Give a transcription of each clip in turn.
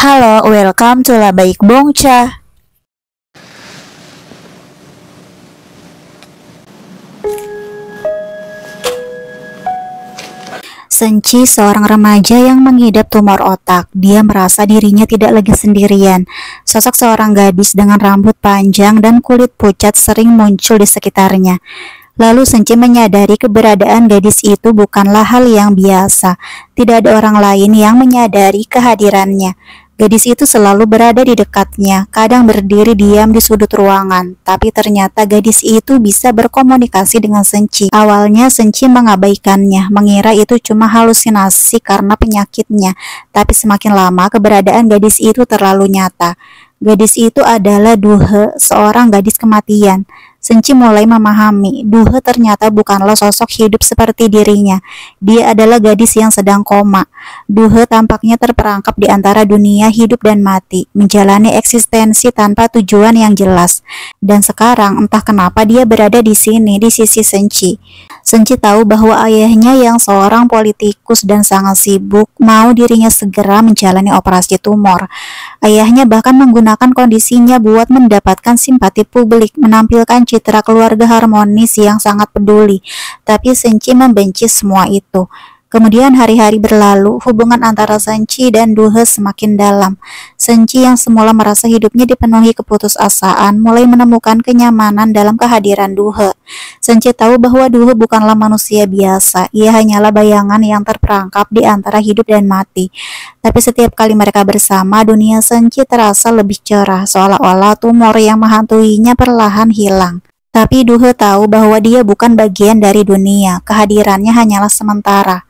Halo, welcome to Labaik Bongca. Senci seorang remaja yang mengidap tumor otak. Dia merasa dirinya tidak lagi sendirian. Sosok seorang gadis dengan rambut panjang dan kulit pucat sering muncul di sekitarnya. Lalu Senci menyadari keberadaan gadis itu bukanlah hal yang biasa. Tidak ada orang lain yang menyadari kehadirannya. Gadis itu selalu berada di dekatnya, kadang berdiri diam di sudut ruangan, tapi ternyata gadis itu bisa berkomunikasi dengan Senci. Awalnya Senci mengabaikannya, mengira itu cuma halusinasi karena penyakitnya, tapi semakin lama keberadaan gadis itu terlalu nyata. Gadis itu adalah Duhe, seorang gadis kematian. Senci mulai memahami, Duhe ternyata bukanlah sosok hidup seperti dirinya. Dia adalah gadis yang sedang koma. Duhe tampaknya terperangkap di antara dunia hidup dan mati, menjalani eksistensi tanpa tujuan yang jelas. Dan sekarang entah kenapa dia berada di sini, di sisi Senci. Senci tahu bahwa ayahnya yang seorang politikus dan sangat sibuk mau dirinya segera menjalani operasi tumor. Ayahnya bahkan menggunakan kondisinya buat mendapatkan simpati publik, menampilkan citra keluarga harmonis yang sangat peduli. Tapi Senci membenci semua itu. Kemudian hari-hari berlalu, hubungan antara Senci dan Duhe semakin dalam. Senci yang semula merasa hidupnya dipenuhi keputusasaan, mulai menemukan kenyamanan dalam kehadiran Duhe. Senci tahu bahwa Duhe bukanlah manusia biasa, ia hanyalah bayangan yang terperangkap di antara hidup dan mati. Tapi setiap kali mereka bersama, dunia Senci terasa lebih cerah, seolah-olah tumor yang menghantuinya perlahan hilang. Tapi Duhe tahu bahwa dia bukan bagian dari dunia, kehadirannya hanyalah sementara.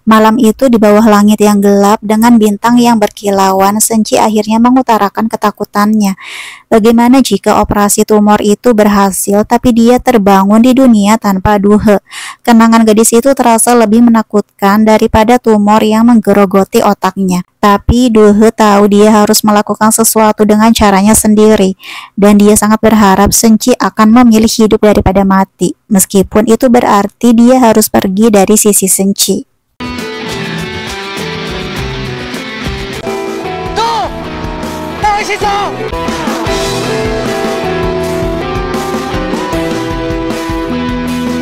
Malam itu di bawah langit yang gelap dengan bintang yang berkilauan, Senci akhirnya mengutarakan ketakutannya. Bagaimana jika operasi tumor itu berhasil tapi dia terbangun di dunia tanpa Duhe? Kenangan gadis itu terasa lebih menakutkan daripada tumor yang menggerogoti otaknya. Tapi Duhe tahu dia harus melakukan sesuatu dengan caranya sendiri, dan dia sangat berharap Senci akan memilih hidup daripada mati, meskipun itu berarti dia harus pergi dari sisi Senci.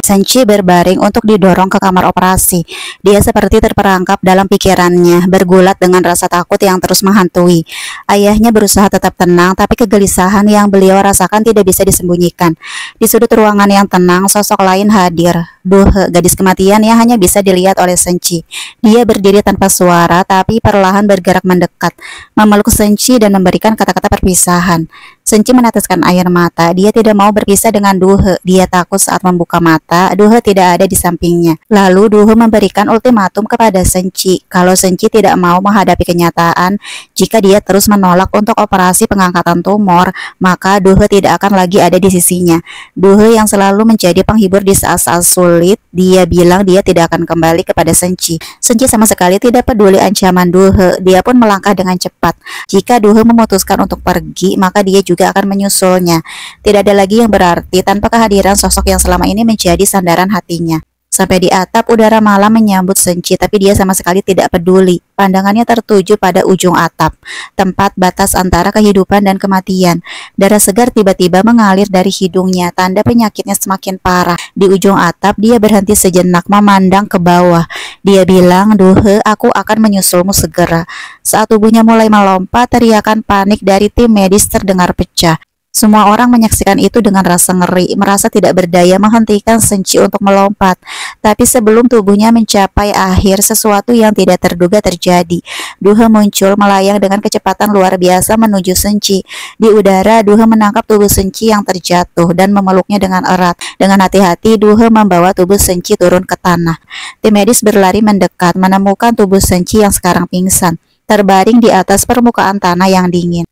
Senci berbaring untuk didorong ke kamar operasi. Dia seperti terperangkap dalam pikirannya, bergulat dengan rasa takut yang terus menghantui. Ayahnya berusaha tetap tenang, tapi kegelisahan yang beliau rasakan tidak bisa disembunyikan. Di sudut ruangan yang tenang, sosok lain hadir. Duhe, gadis kematian yang hanya bisa dilihat oleh Senci. Dia berdiri tanpa suara, tapi perlahan bergerak mendekat, memeluk Senci dan memberikan kata-kata perpisahan. Senci meneteskan air mata. Dia tidak mau berpisah dengan Duhe. Dia takut saat membuka mata, Duhe tidak ada di sampingnya. Lalu Duhe memberikan ultimatum kepada Senci. Kalau Senci tidak mau menghadapi kenyataan, jika dia terus menolak untuk operasi pengangkatan tumor, maka Duhe tidak akan lagi ada di sisinya. Duhe yang selalu menjadi penghibur di saat-saat sulit, dia bilang dia tidak akan kembali kepada Senci. Senci sama sekali tidak peduli ancaman Duhe. Dia pun melangkah dengan cepat. Jika Duhe memutuskan untuk pergi, maka dia juga akan menyusulnya. Tidak ada lagi yang berarti tanpa kehadiran sosok yang selama ini menjadi sandaran hatinya. Sampai di atap, udara malam menyambut Senci, tapi dia sama sekali tidak peduli. Pandangannya tertuju pada ujung atap, tempat batas antara kehidupan dan kematian. Darah segar tiba-tiba mengalir dari hidungnya, tanda penyakitnya semakin parah. Di ujung atap, dia berhenti sejenak, memandang ke bawah. Dia bilang, Duhe, aku akan menyusulmu segera. Saat tubuhnya mulai melompat, teriakan panik dari tim medis terdengar pecah. Semua orang menyaksikan itu dengan rasa ngeri, merasa tidak berdaya menghentikan Senci untuk melompat. Tapi sebelum tubuhnya mencapai akhir, sesuatu yang tidak terduga terjadi. Duhe muncul melayang dengan kecepatan luar biasa menuju Senci. Di udara, Duhe menangkap tubuh Senci yang terjatuh dan memeluknya dengan erat. Dengan hati-hati, Duhe membawa tubuh Senci turun ke tanah. Tim medis berlari mendekat, menemukan tubuh Senci yang sekarang pingsan, terbaring di atas permukaan tanah yang dingin.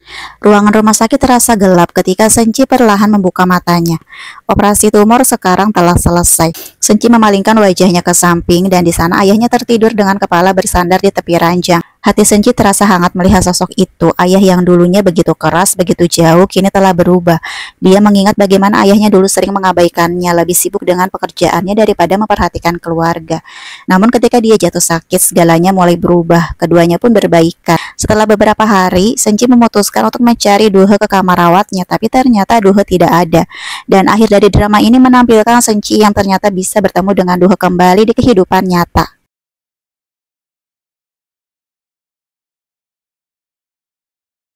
Ruangan rumah sakit terasa gelap ketika Senci perlahan membuka matanya. Operasi tumor sekarang telah selesai. Senci memalingkan wajahnya ke samping dan di sana ayahnya tertidur dengan kepala bersandar di tepi ranjang. Hati Senci terasa hangat melihat sosok itu. Ayah yang dulunya begitu keras, begitu jauh, kini telah berubah. Dia mengingat bagaimana ayahnya dulu sering mengabaikannya, lebih sibuk dengan pekerjaannya daripada memperhatikan keluarga. Namun ketika dia jatuh sakit, segalanya mulai berubah. Keduanya pun berbaikan. Setelah beberapa hari, Senci memutuskan untuk mencari Duhe ke kamar rawatnya, tapi ternyata Duhe tidak ada. Dan akhir dari drama ini menampilkan Senci yang ternyata bisa bertemu dengan Duhe kembali di kehidupan nyata.